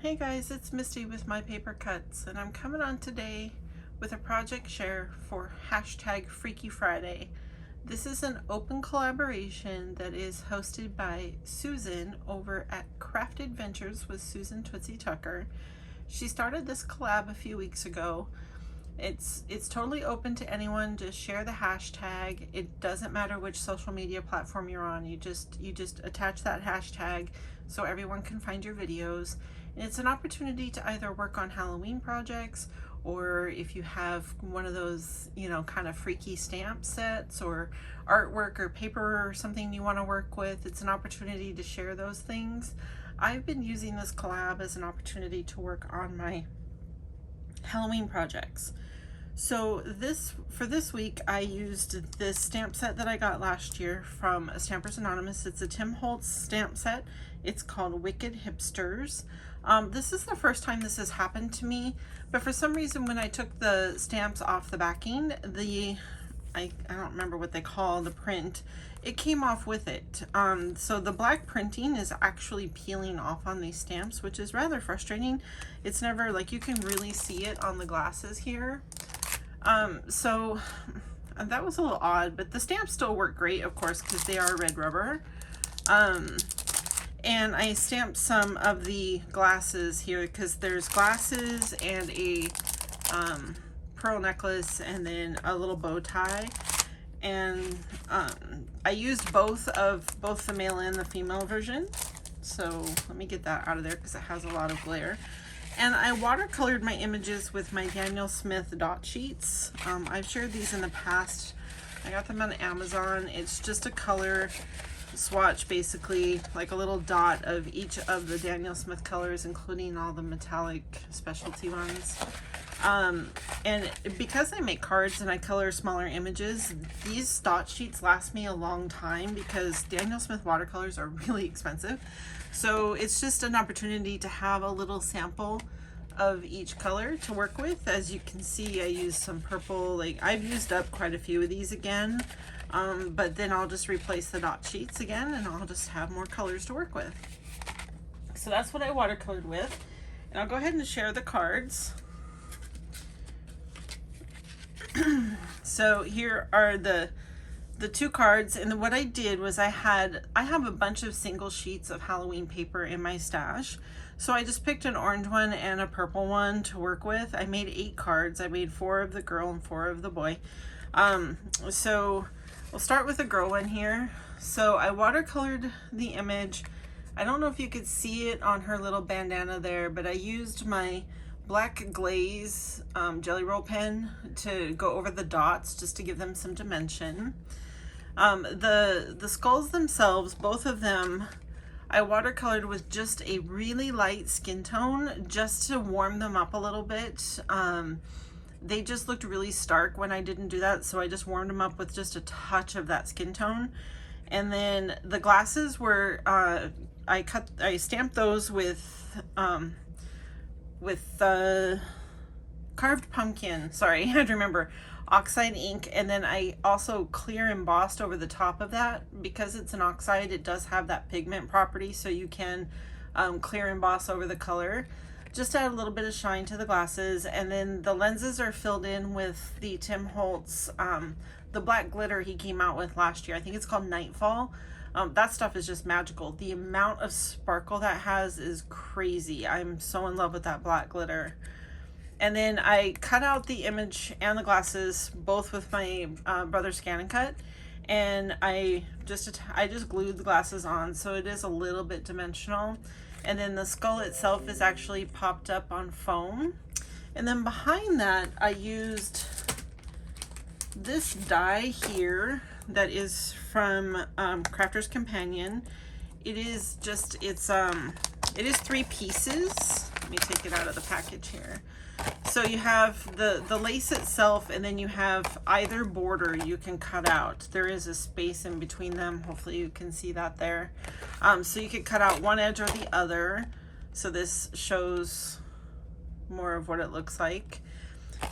Hey guys, it's Misty with My Paper Cuts, and I'm coming on today with a project share for hashtag Freaky Friday. This is an open collaboration that is hosted by Susan over at Craft Adventures with Susan Tootsie Tucker. She started this collab a few weeks ago. It's totally open to anyone. Just share the hashtag. It doesn't matter which social media platform you're on. You just attach that hashtag so everyone can find your videos. And it's an opportunity to either work on Halloween projects, or if you have one of those, kind of freaky stamp sets or artwork or paper or something you want to work with, it's an opportunity to share those things. I've been using this collab as an opportunity to work on my Halloween projects. So for this week, I used this stamp set that I got last year from Stampers Anonymous. It's a Tim Holtz stamp set. It's called Wicked Hipsters. This is the first time this has happened to me, but for some reason when I took the stamps off the backing, I don't remember what they call the print, it came off with it. So the black printing is actually peeling off on these stamps, which is rather frustrating. It's never, like, you can really see it on the glasses here. So that was a little odd, but the stamps still work great, of course, because they are red rubber. And I stamped some of the glasses here because there's glasses and a pearl necklace and then a little bow tie. And I used both the male and the female version. So let me get that out of there because it has a lot of glare. And I watercolored my images with my Daniel Smith dot sheets. I've shared these in the past. I got them on Amazon. It's just a color swatch, basically, like a little dot of each of the Daniel Smith colors, including all the metallic specialty ones. And because I make cards and I color smaller images, these dot sheets last me a long time because Daniel Smith watercolors are really expensive. So it's just an opportunity to have a little sample of each color to work with. As you can see, I used some purple. Like, I've used up quite a few of these again, but then I'll just replace the dot sheets again and I'll just have more colors to work with. So that's what I watercolored with. And I'll go ahead and share the cards. So here are the two cards, and what I did was I have a bunch of single sheets of Halloween paper in my stash. So I just picked an orange one and a purple one to work with. I made 8 cards. I made 4 of the girl and 4 of the boy. So we'll start with the girl one here. So I watercolored the image. I don't know if you could see it on her little bandana there, but I used my black glaze jelly roll pen to go over the dots just to give them some dimension. The skulls themselves, both of them, I watercolored with just a really light skin tone just to warm them up a little bit. They just looked really stark when I didn't do that, so I just warmed them up with just a touch of that skin tone. And then the glasses were, I stamped those with carved pumpkin, sorry, I had to remember, oxide ink, and then I also clear embossed over the top of that. Because it's an oxide, it does have that pigment property, so you can clear emboss over the color. Just add a little bit of shine to the glasses, and then the lenses are filled in with the Tim Holtz, the black glitter he came out with last year. I think it's called Nightfall. That stuff is just magical. The amount of sparkle that has is crazy. I'm so in love with that black glitter. And then I cut out the image and the glasses both with my brother Scan and Cut, and I just glued the glasses on, so it is a little bit dimensional. And then the skull itself is actually popped up on foam. And then behind that, I used this die here that is from Crafter's Companion. It is 3 pieces. Let me take it out of the package here. So you have the lace itself, and then you have either border you can cut out. There is a space in between them. Hopefully you can see that there. So you could cut out one edge or the other. So this shows more of what it looks like.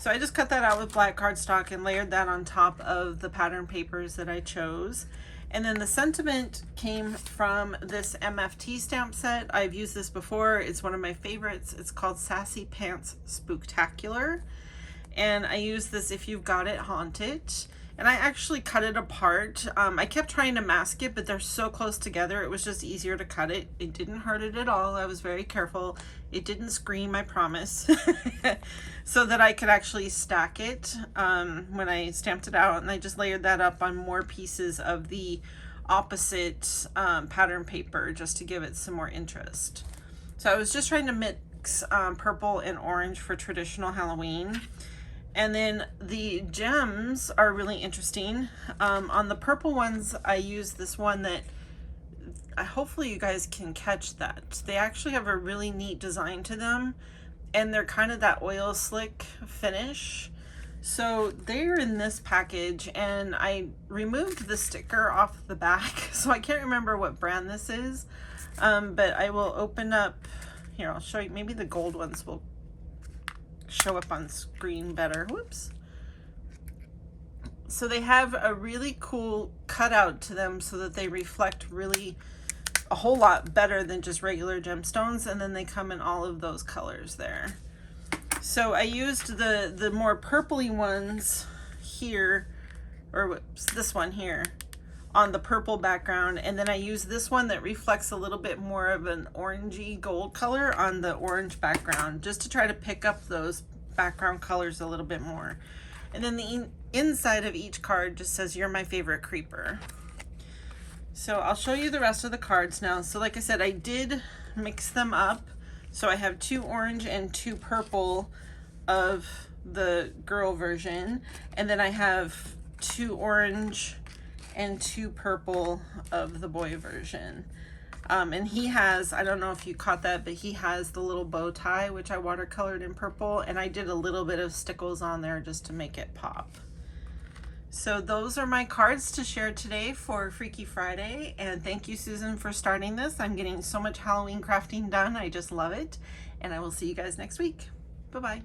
So I just cut that out with black cardstock and layered that on top of the pattern papers that I chose. And then the sentiment came from this MFT stamp set. I've used this before. It's one of my favorites. It's called Sassy Pants Spooktacular. And I use this If You've Got It, Haunt It. And I actually cut it apart. I kept trying to mask it, but they're so close together, it was just easier to cut it. It didn't hurt it at all. I was very careful. It didn't scream, I promise. So that I could actually stack it when I stamped it out. And I just layered that up on more pieces of the opposite pattern paper just to give it some more interest. So I was just trying to mix purple and orange for traditional Halloween. And then the gems are really interesting. On the purple ones, I use this one that hopefully you guys can catch that. They actually have a really neat design to them, and they're kind of that oil slick finish. So they're in this package, and I removed the sticker off the back, so I can't remember what brand this is. But I will open up, here, I'll show you, maybe the gold ones will show up on screen better. Whoops. So they have a really cool cutout to them so that they reflect really a whole lot better than just regular gemstones, and then they come in all of those colors there. So I used the more purpley ones here, or whoops, this one here on the purple background, and then I use this one that reflects a little bit more of an orangey gold color on the orange background, just to try to pick up those background colors a little bit more. And then the inside of each card just says, "You're my favorite creeper." So I'll show you the rest of the cards now. So like I said, I did mix them up. So I have 2 orange and 2 purple of the girl version, and then I have 2 orange and 2 purple of the boy version. And he has, I don't know if you caught that, but he has the little bow tie, which I watercolored in purple, and I did a little bit of stickles on there just to make it pop. So those are my cards to share today for Freaky Friday, and thank you, Susan, for starting this. I'm getting so much Halloween crafting done. I just love it, and I will see you guys next week. Bye-bye.